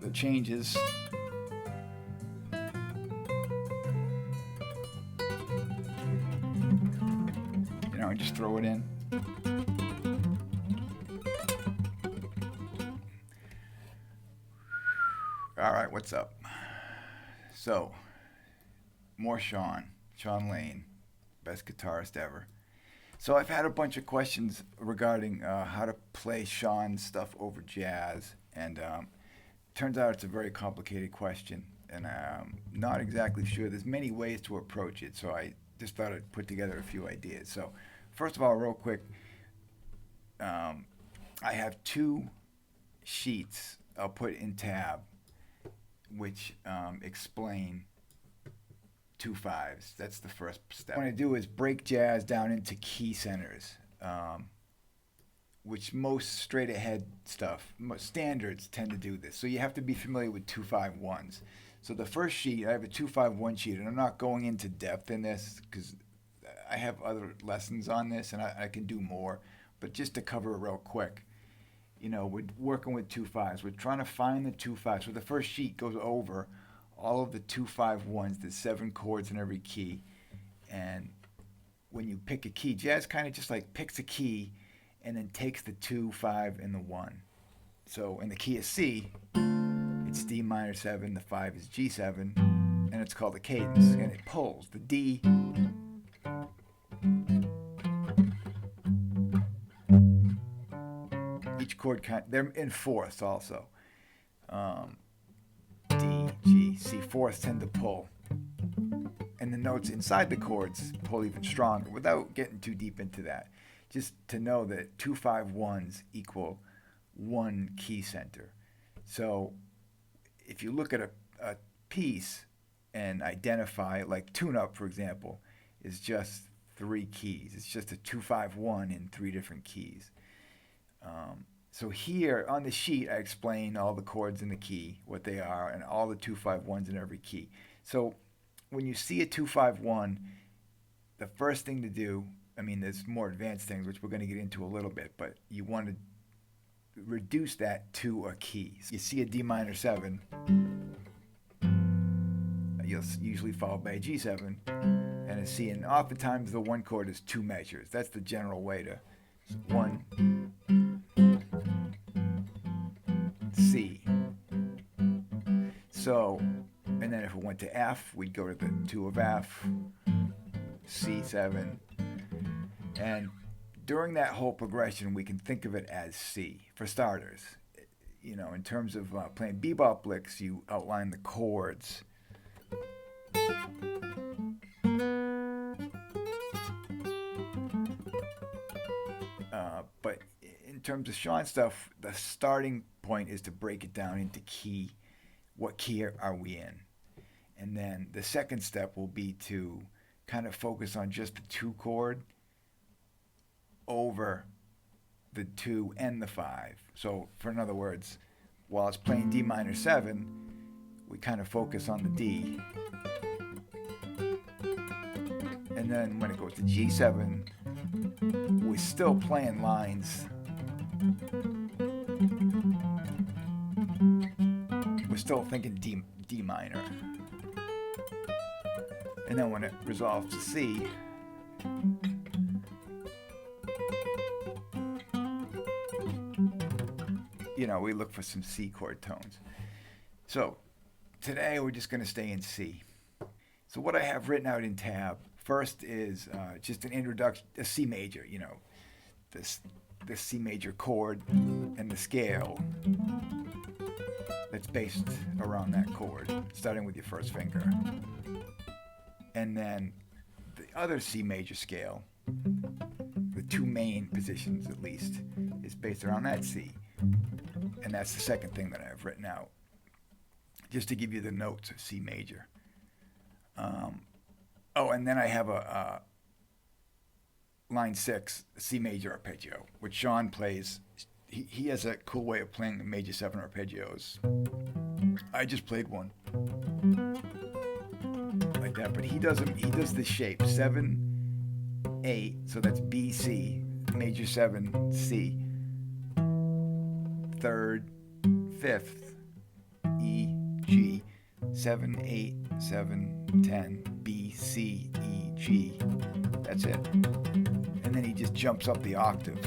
The changes. You know, just throw it in. All right, what's up? So, more Shawn Lane, best guitarist ever. So I've had a bunch of questions regarding how to play Shawn's stuff over jazz, and turns out it's a very complicated question, and I'm not exactly sure. There's many ways to approach it, so I just thought I'd put together a few ideas. So, first of all, real quick, I have two sheets I'll put in tab, which explain 2/5. That's the first step. What I want to do is break jazz down into key centers, which most straight ahead stuff, most standards tend to do this. So you have to be familiar with 2/5/1s. So the first sheet, I have a 2/5/1 sheet, and I'm not going into depth in this because I have other lessons on this, and I can do more. But just to cover it real quick, you know, we're working with 2/5s. We're trying to find the 2/5s. So the first sheet goes over all of the 2/5/1s. There's 7 chords in every key, and when you pick a key, jazz kind of just like picks a key and then takes the 2, 5, and the 1. So in the key of C, it's D minor 7, the 5 is G7, and it's called a cadence, and it pulls the D. Each chord, they're in fourths also. D, G, C. Fourths tend to pull. And the notes inside the chords pull even stronger without getting too deep into that. Just to know that 2/5/1s equal 1 key center. So if you look at a piece and identify, like Tune Up, for example, is just 3 keys. It's just a 2/5/1 in 3 different keys. So here on the sheet, I explain all the chords in the key, what they are, and all the 2/5/1s in every key. So when you see a 2/5/1, the first thing to do, I mean, there's more advanced things, which we're going to get into a little bit, but you want to reduce that to a key. So you see a D minor 7, you'll usually followed by a G7, and a C, and oftentimes the one chord is 2 measures. That's the general way to 1, C. So, and then if it went to F, we'd go to the 2 of F, C7, and during that whole progression, we can think of it as C, for starters. You know, in terms of playing bebop licks, you outline the chords. But in terms of Shawn stuff, the starting point is to break it down into key. What key are we in? And then the second step will be to kind of focus on just the 2 chord over the 2 and the 5. So, in other words, while it's playing D minor 7, we kind of focus on the D. And then when it goes to G7, we're still playing lines. We're still thinking D minor. And then when it resolves to C, you know, we look for some C chord tones. So today we're just going to stay in C. So what I have written out in tab, first is just an introduction, a C major, you know, this C major chord and the scale that's based around that chord, starting with your first finger. And then the other C major scale, the 2 main positions at least, is based around that C. And that's the second thing that I've written out, just to give you the notes of C major. And then I have a line 6, C major arpeggio, which Shawn plays. He has a cool way of playing the major 7 arpeggios. I just played one like that, but he does the shape 7, 8, so that's B, C, major 7, C, 3rd, 5th, E, G, 7, 8, 7, 10, B, C, E, G. That's it. And then he just jumps up the octave.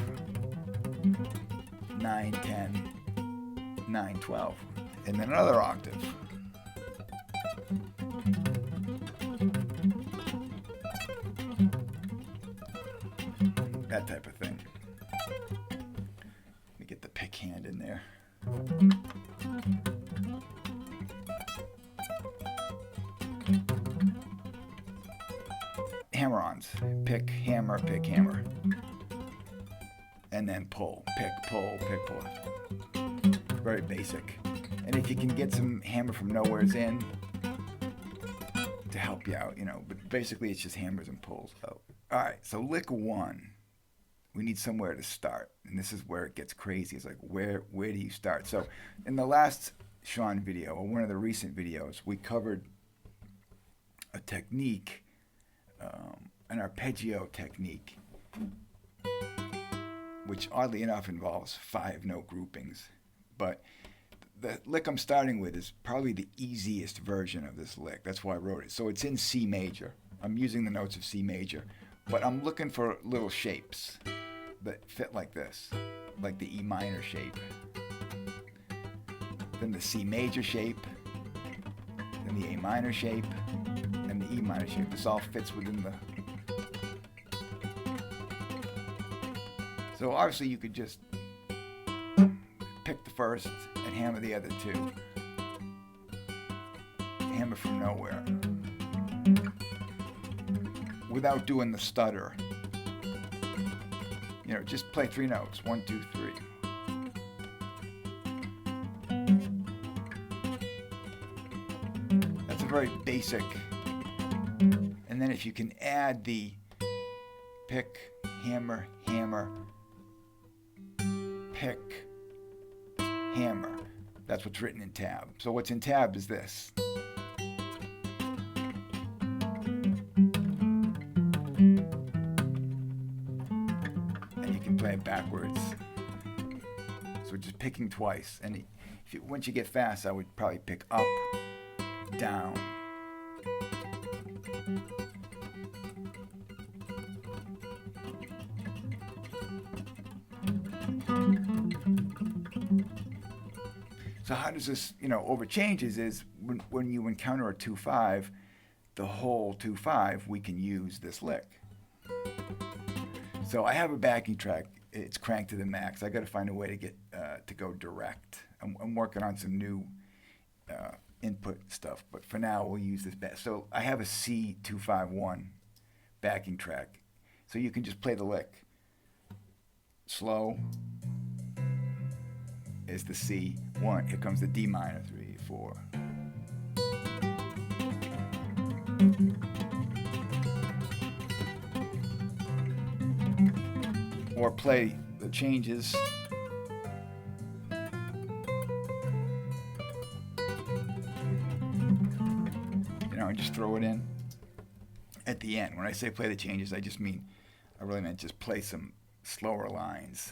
9, 10, 9, 12. And then another octave. That type of thing. Let me get the pick hand in there. Hammer-ons. Pick, hammer, and then pull. Pick, pull, pick, pull. Very basic. And if you can get some hammer from nowheres in to help you out, you know, but basically it's just hammers and pulls. So, all right, so lick 1. We need somewhere to start, and this is where it gets crazy. It's like, where do you start? So in the last Shawn video, or one of the recent videos, we covered a technique, an arpeggio technique, which oddly enough involves 5-note groupings. But the lick I'm starting with is probably the easiest version of this lick. That's why I wrote it. So it's in C major. I'm using the notes of C major, but I'm looking for little shapes that fit like this, like the E minor shape, then the C major shape, then the A minor shape, and the E minor shape. This all fits within the... So obviously you could just pick the first and hammer the other 2. Hammer from nowhere. Without doing the stutter. You know, just play 3 notes. 1, 2, 3. That's a very basic. And then if you can add the pick, hammer, hammer, pick, hammer. That's what's written in tab. So what's in tab is this. Play it backwards. So just picking twice. And once you get fast, I would probably pick up, down. So how does this, over changes is when you encounter a 2-5, the whole 2-5, we can use this lick. So I have a backing track. It's cranked to the max. I got to find a way to get to go direct. I'm working on some new input stuff, but for now we'll use this back. So I have a C251 backing track. So you can just play the lick. Slow is the C1. Here comes the D minor, 3, 4. Or play the changes. Just throw it in at the end. When I say play the changes, I really meant just play some slower lines.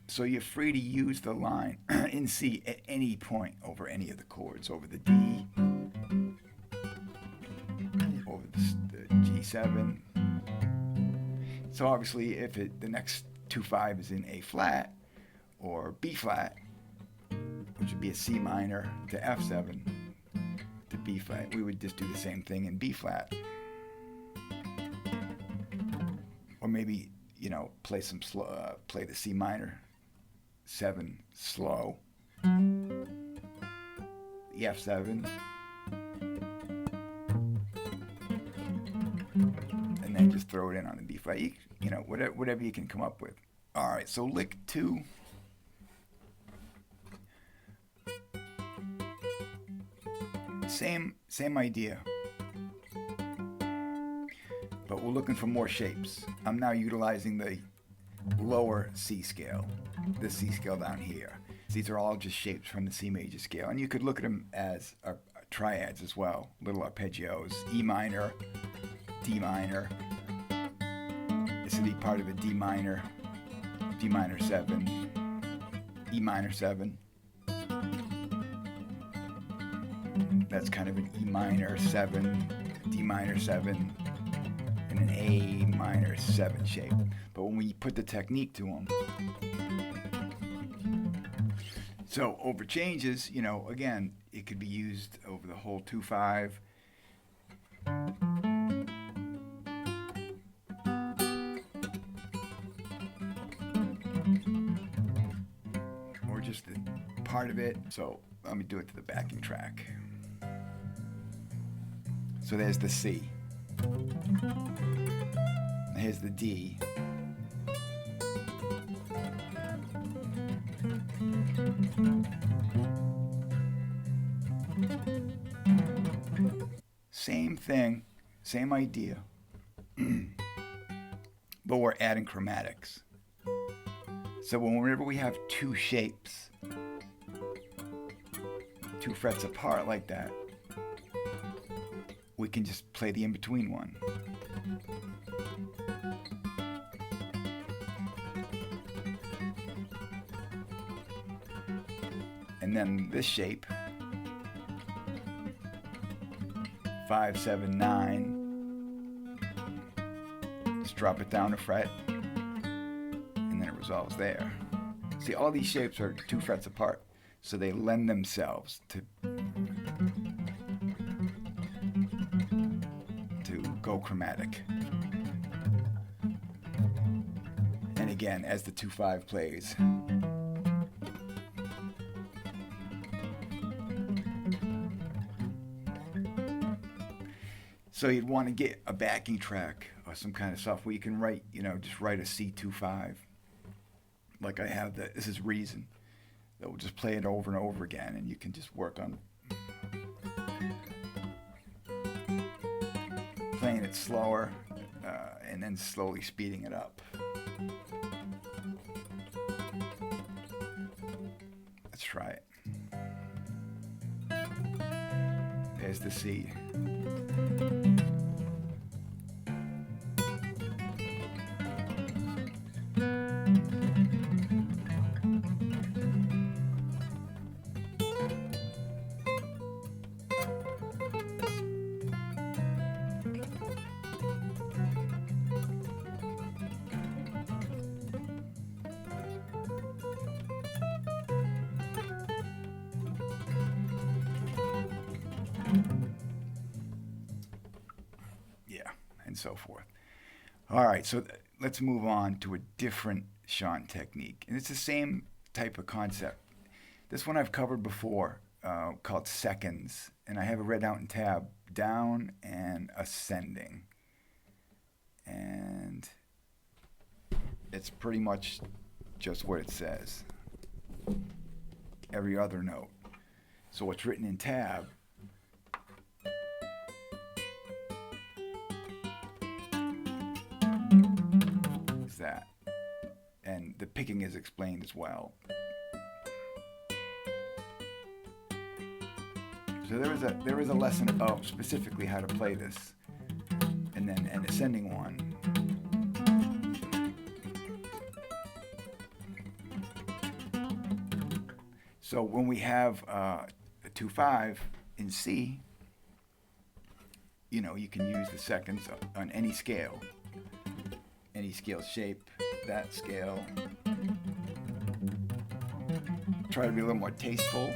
So you're free to use the line in C at any point over any of the chords, over the D, over the G7. So obviously if the next 2-5 is in A flat or B flat, which would be a C minor to F7 to B flat, we would just do the same thing in B flat. Or maybe, play some slow, play the C minor 7 slow, the F7, and then just throw it in on the B flat. Whatever you can come up with. All right, so lick 2. Same idea, but we're looking for more shapes. I'm now utilizing the lower C scale, this C scale down here. These are all just shapes from the C major scale, and you could look at them as triads as well, little arpeggios: E minor, D minor. This would be part of a D minor 7, E minor 7. That's kind of an E minor 7, D minor 7, and an A minor 7 shape. But when we put the technique to them, so over changes, you know, again, it could be used over the whole 2/5. Or just the part of it. So let me do it to the backing track. So there's the C. Here's the D. Same thing, same idea, but we're adding chromatics. So whenever we have two shapes, 2 frets apart like that, we can just play the in-between one. And then this shape, 5, 7, 9, just drop it down a fret, and then it resolves there. See, all these shapes are 2 frets apart, so they lend themselves to go chromatic. And again, as the 2/5 plays, so you'd want to get a backing track or some kind of stuff where you can write, you know, just write a C2/5. Like I have this is Reason. That will just play it over and over again, and you can just work on playing it slower and then slowly speeding it up. Let's try it. There's the C. And so forth. All right, so let's move on to a different Shawn technique. And it's the same type of concept. This one I've covered before, called seconds. And I have it read out in tab, down and ascending. And it's pretty much just what it says. Every other note. So what's written in tab that, and the picking is explained as well. So there is a lesson about specifically how to play this, and then an ascending one. So when we have a 2/5 in C, you know, you can use the seconds on any scale. Any scale shape, that scale. Try to be a little more tasteful.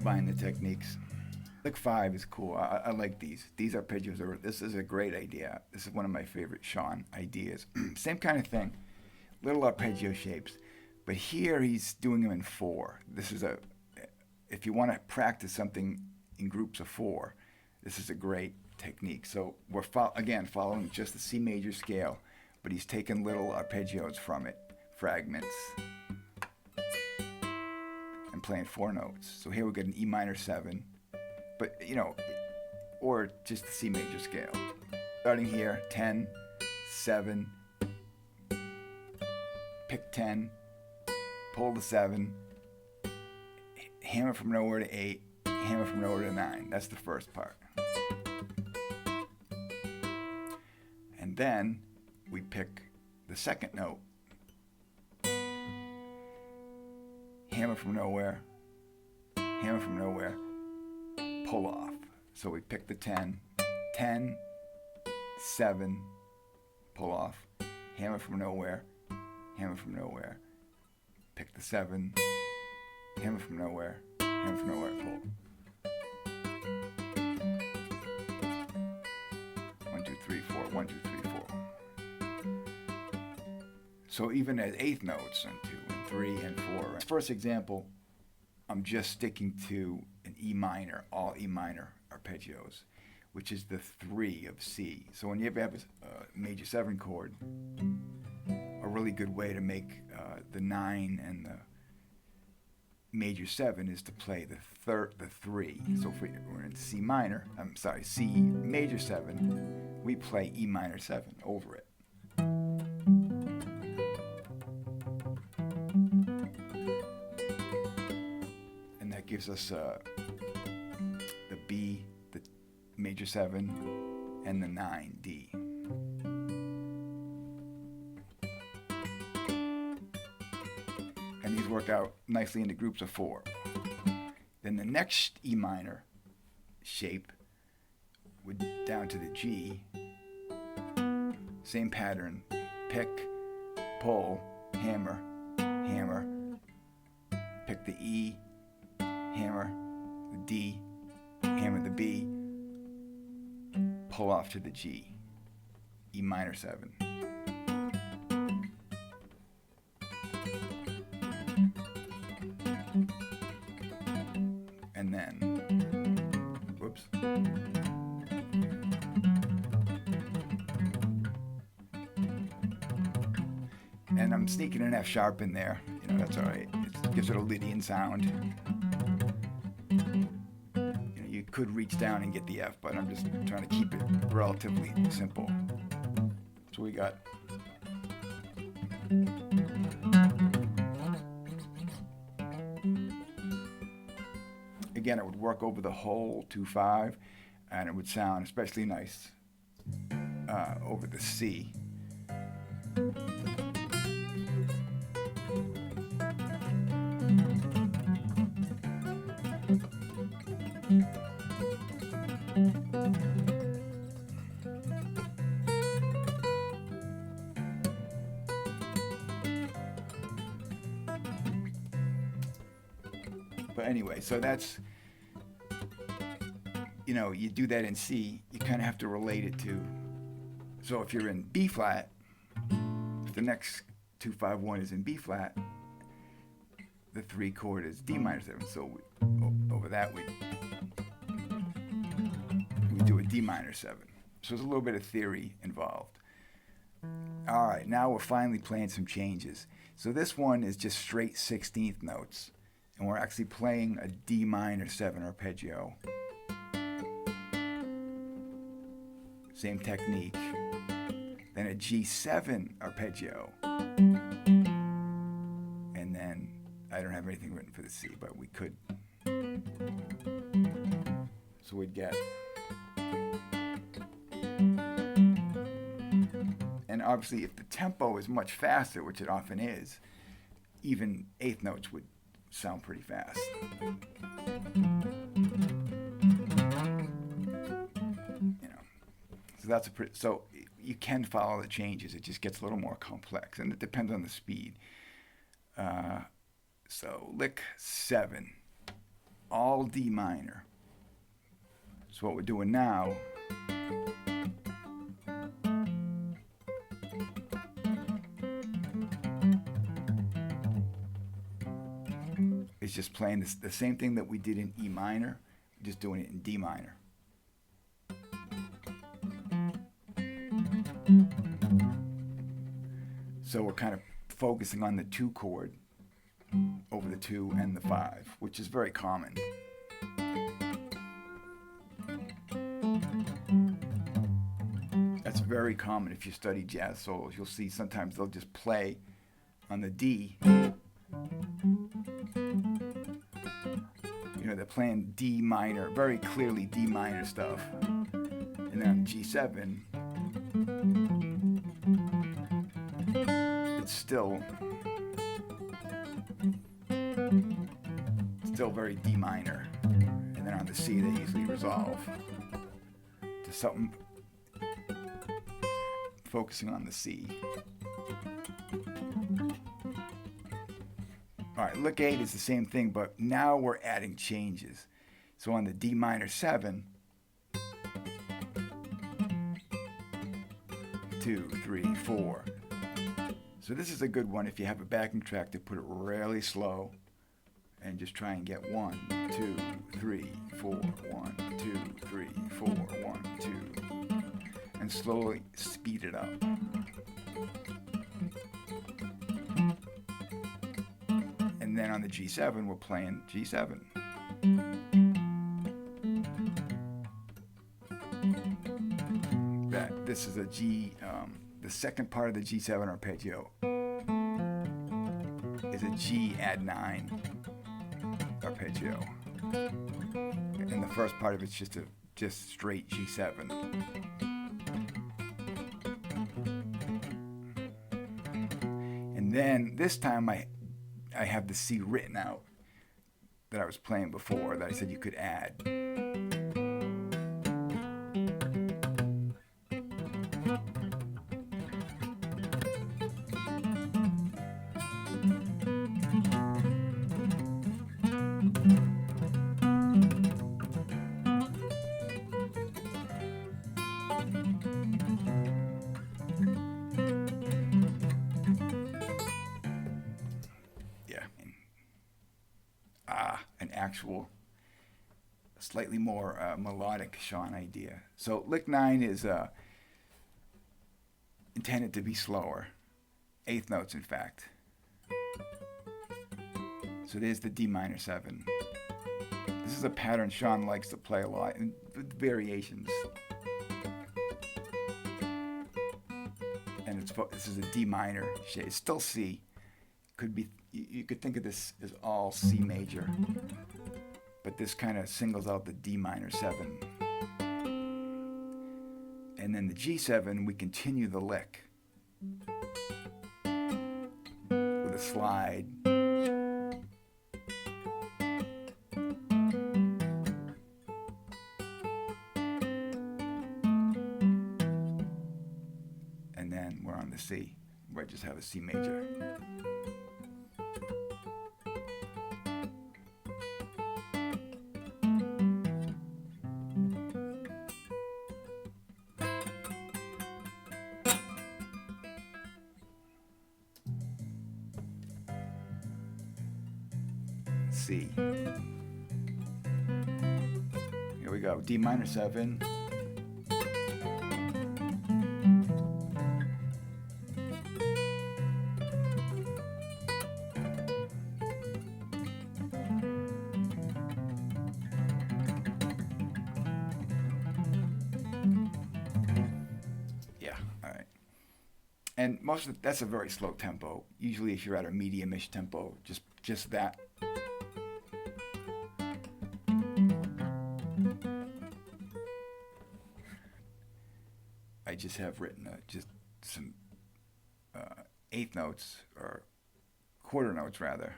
combine the techniques. Lick 5 is cool. I like these. These arpeggios this is a great idea. This is one of my favorite Shawn ideas. Same kind of thing. Little arpeggio shapes. But here he's doing them in 4. This is if you want to practice something in groups of 4, this is a great technique. So we're again following just the C major scale, but he's taking little arpeggios from it, fragments, and playing 4 notes. So here we get an E minor 7. But, or just the C major scale. Starting here, 10, 7, pick 10, pull the 7, hammer from nowhere to 8, hammer from nowhere to 9. That's the first part. And then we pick the second note, hammer from nowhere, pull off. So we pick the 10, 10, 7, pull off, hammer from nowhere, pick the 7, hammer from nowhere, pull. 1, 2, 3, 4, 1, 2, 3, 4. So even at 8th notes, and 2, and 3, and 4. First example, I'm just sticking to an E minor, all E minor arpeggios, which is the 3 of C. So when you ever have a major 7 chord, a really good way to make the 9 and the major 7 is to play the 3. So if we're in C major 7, we play E minor 7 over it. Gives us the B, the major 7, and the 9, D. And these work out nicely into groups of 4. Then the next E minor shape would down to the G. Same pattern. Pick, pull, hammer, hammer. Pick the E, hammer the D, hammer the B, pull off to the G, E minor 7. And then, whoops. And I'm sneaking an F sharp in there, that's all right. It gives it a Lydian sound. You could reach down and get the F, but I'm just trying to keep it relatively simple. So we got again, it would work over the whole 2/5, and it would sound especially nice over the C. But anyway, so that's, you do that in C, you kind of have to relate it to, so if you're in B flat, if the next 2-5-1 is in B flat, the 3 chord is D minor 7, so over that we do a D minor 7. So there's a little bit of theory involved. All right, now we're finally playing some changes. So this one is just straight 16th notes, and we're actually playing a D minor 7 arpeggio. Same technique. Then a G7 arpeggio. And then, I don't have anything written for the C, but we could. So we'd get. And obviously, if the tempo is much faster, which it often is, even 8th notes would sound pretty fast. So that's so you can follow the changes. It just gets a little more complex, and it depends on the speed. So lick 7. all D minor. So what we're doing now is just playing the same thing that we did in E minor, just doing it in D minor. So we're kind of focusing on the 2 chord over the 2 and the 5, which is very common. That's very common if you study jazz solos. You'll see sometimes they'll just play on the D. You know, they're playing D minor, very clearly D minor stuff. And then on G7, it's still very D minor. And then on the C, they usually resolve to something focusing on the C. All right, lick 8 is the same thing, but now we're adding changes. So on the D minor 7, 2, 3, 4. So this is a good one if you have a backing track to put it really slow and just try and get 1, 2, 3, 4, 1, 2, 3, 4, 1, 2, and slowly speed it up. And then on the G7, we're playing G7. This is a G, the second part of the G7 arpeggio is a G add 9 arpeggio. And the first part of it's just straight G7. And then this time I have the C written out that I was playing before that I said you could add. Actual slightly more melodic Shawn idea. So lick 9 is intended to be slower, 8th notes in fact. So there's the D minor 7. This is a pattern Shawn likes to play a lot, and with variations. And this is a D minor shade. It's still C. Could be, you could think of this as all C major, but this kind of singles out the D minor 7. And then the G7, we continue the lick with a slide. And then we're on the C, where I just have a C major. C. Here we go. D minor 7. Yeah, all right. And most of that's a very slow tempo. Usually if you're at a medium-ish tempo, just that. I just have written just some 8th notes, or quarter notes rather,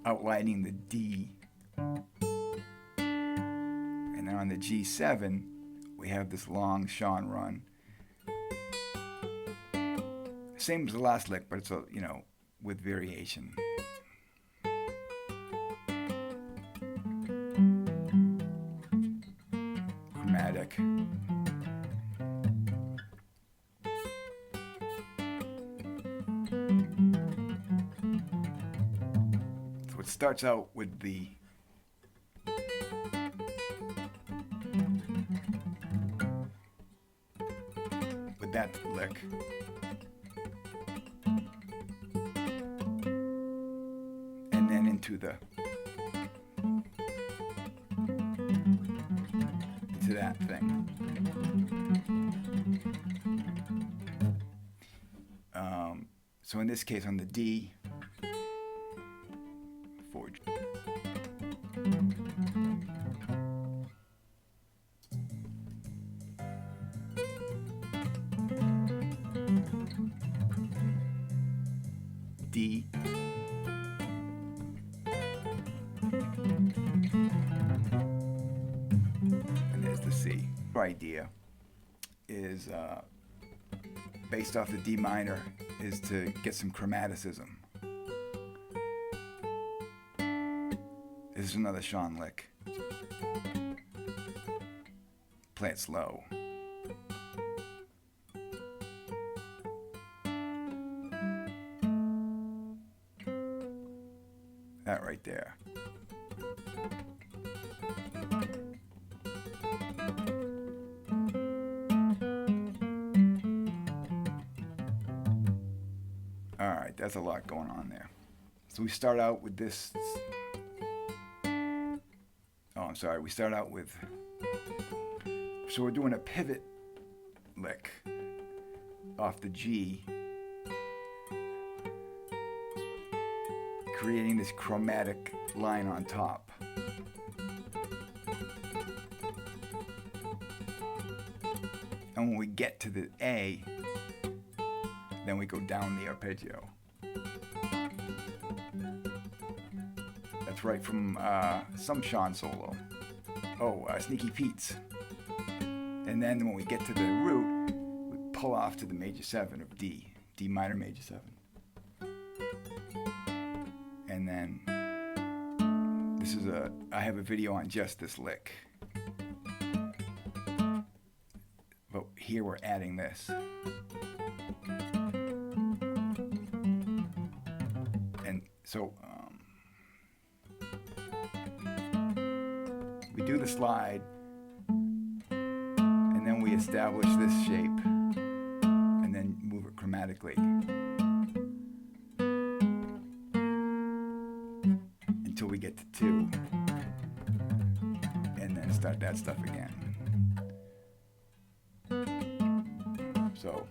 outlining the D. And then on the G7, we have this long Shawn run. Same as the last lick, but it's with variation. lick. So it starts out with that lick. And then into that thing. So in this case on the D, forge. D, and there's the C. Our idea is based off the D minor is to get some chromaticism. This is another Shawn lick. Play it slow. That right there. All right, that's a lot going on there. So we start out with this. Oh, I'm sorry. We start out with. So we're doing a pivot lick off the G, creating this chromatic line on top. And when we get to the A, then we go down the arpeggio. That's right from some Shawn solo. Oh, Sneaky Pete's. And then when we get to the root, we pull off to the major 7 of D, D minor major 7. And then this is I have a video on just this lick. But here we're adding this. And so we do the slide, and then we establish this shape, and then move it chromatically until we get to 2, and then start that stuff again. So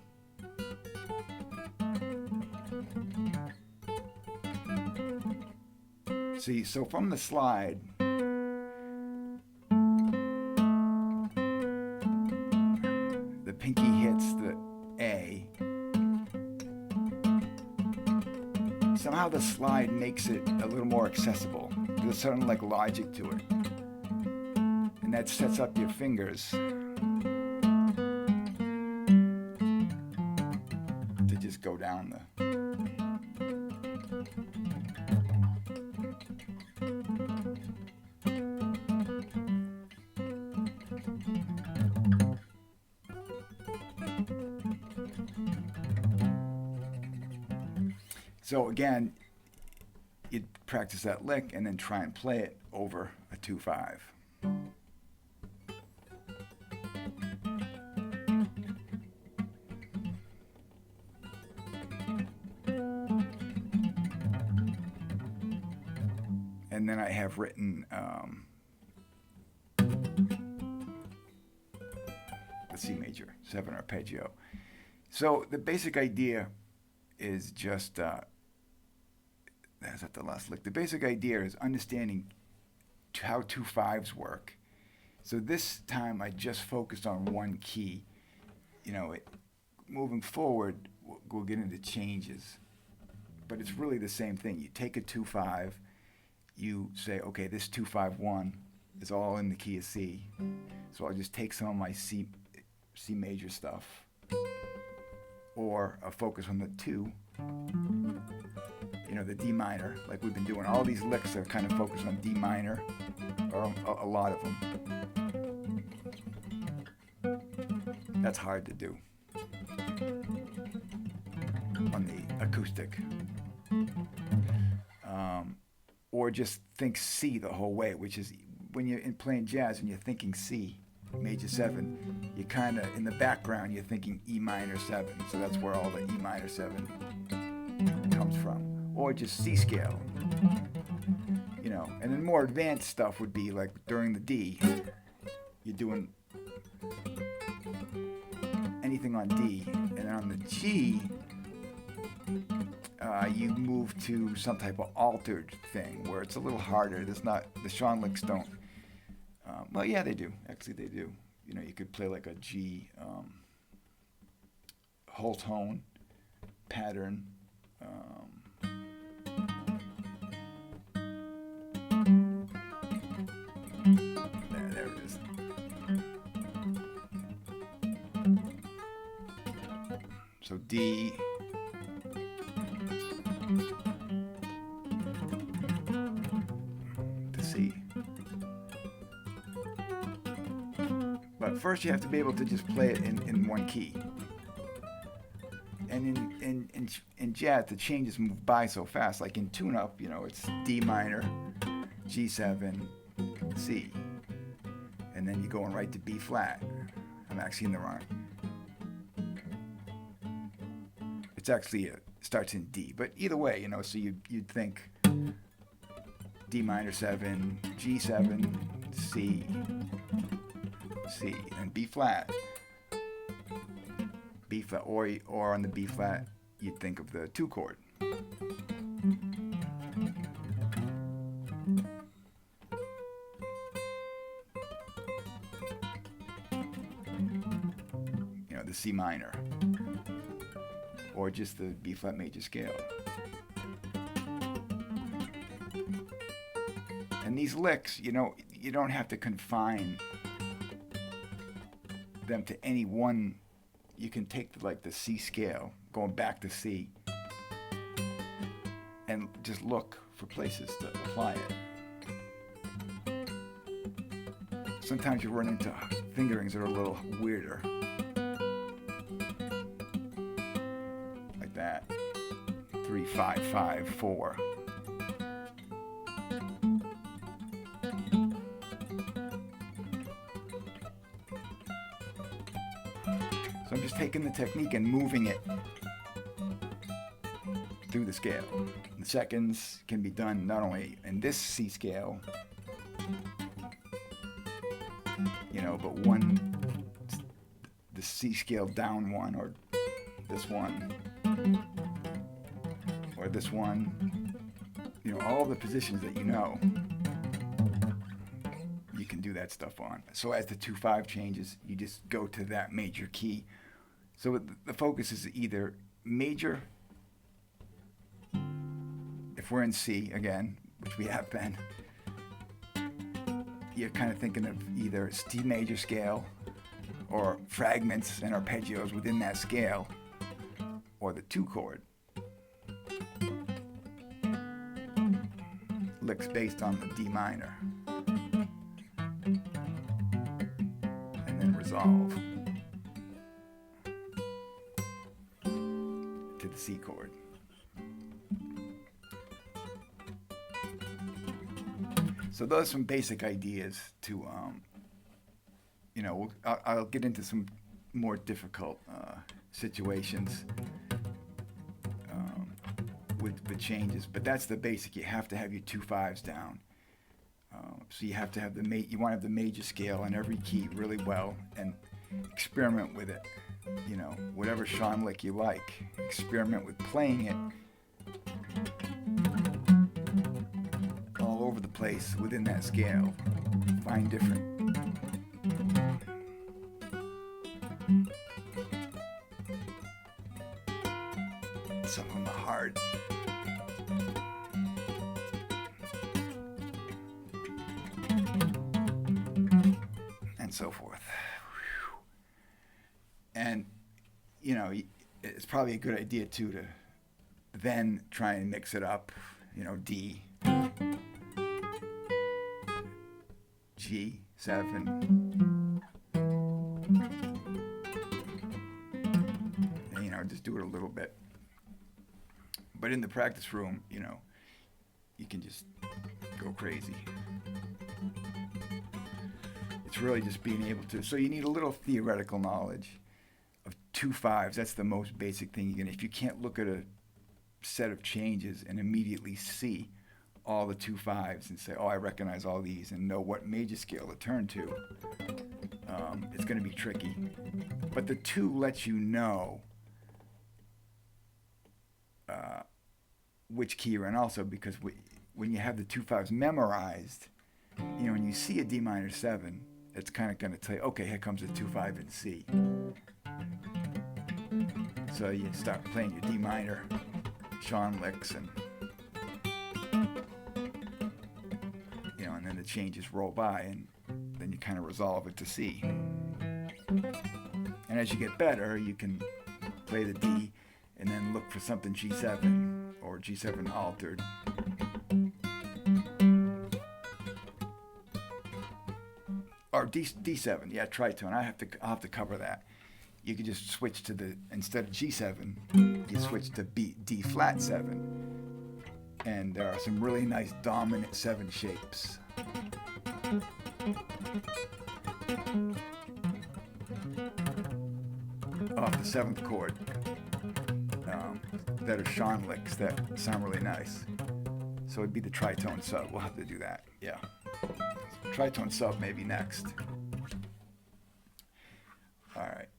see, so from the slide, the pinky hits the A. Somehow the slide makes it a little more accessible. There's a certain like logic to it. And that sets up your fingers to just go down the. So again, you'd practice that lick and then try and play it over a 2/5. And then I have written the C major 7 arpeggio. So the basic idea is just that's at the last lick. The basic idea is understanding how 2/5s work. So this time I just focused on one key. You know, moving forward, we'll get into changes. But it's really the same thing. You take a 2/5, you say, okay, this 2/5-1 is all in the key of C. So I'll just take some of my C major stuff, or I'll focus on the 2. You know, the D minor, like we've been doing. All these licks are kind of focused on D minor, or a lot of them. That's hard to do on the acoustic. Or just think C the whole way, which is when you're playing jazz and you're thinking C, major 7, you kind of, in the background, you're thinking E minor 7. So that's where all the E minor 7 comes from. Or just C scale. You know, and then more advanced stuff would be like during the D, you're doing anything on D, and on the G, you move to some type of altered thing where it's a little harder. There's not, the Shawn licks don't. Well, yeah, they do. Actually, they do. You know, you could play like a G whole tone pattern. There it is. So D. To C. But first you have to be able to just play it in one key. And in jazz, the changes move by so fast. Like in tune-up, you know, it's D minor, G7, C. And then you're going right to B flat. I'm actually in the wrong. It's actually, it starts in D. But either way, you know, so you'd think D minor 7, G7, C, C, and B flat. B flat, or on the B flat, you'd think of the 2 chord. You know, the C minor, or just the B flat major scale. And these licks, you know, you don't have to confine them to any one. You can take like the C scale, going back to C, and just look for places to apply it. Sometimes you run into fingerings that are a little weirder. Like that. 3, 5, 5, 4. So I'm just taking the technique and moving it through the scale. The seconds can be done not only in this C scale, you know, but the C scale down one, or this one, or this one, you know, all the positions that you know, you can do that stuff on. So as the 2/5 changes, you just go to that major key. So the focus is either major, if we're in C again, which we have been, you're kind of thinking of either C major scale or fragments and arpeggios within that scale, or the 2 chord. Licks based on the D minor. And then resolve to the C chord. So those are some basic ideas to, you know, I'll get into some more difficult situations with the changes, but that's the basic. You have to have your 2/5s down. So you have to have you want to have the major scale on every key really well, and experiment with it. You know, whatever Shawn lick you like, experiment with playing it all over the place within that scale. Find different. Some of them are hard. And so forth. And, you know, it's probably a good idea too to then try and mix it up. You know, D, G7, just do it a little bit. But in the practice room, you know, you can just go crazy. It's really just being able to. So you need a little theoretical knowledge of 2/5s. That's the most basic thing you can. If you can't look at a set of changes and immediately see all the 2/5s and say, oh, I recognize all these and know what major scale to turn to, it's going to be tricky. But the 2 lets you know which key you're in also, because when you have the 2/5s memorized, you know, when you see a D minor 7, it's kind of going to tell you, okay, here comes a 2/5 in C. So you start playing your D minor Shawn licks, and you know, and then the changes roll by, and then you kind of resolve it to C. And as you get better, you can play the D and then look for something G7 or G7 altered. Or D7, yeah, tritone. I'll have to cover that. You could just switch to instead of G7, you switch to D flat 7. And there are some really nice dominant 7 shapes. Off the 7th chord that are Shawn licks that sound really nice. So it'd be the tritone sub. We'll have to do that. Yeah. Tritone sub maybe next. All right.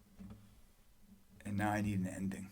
And now I need an ending.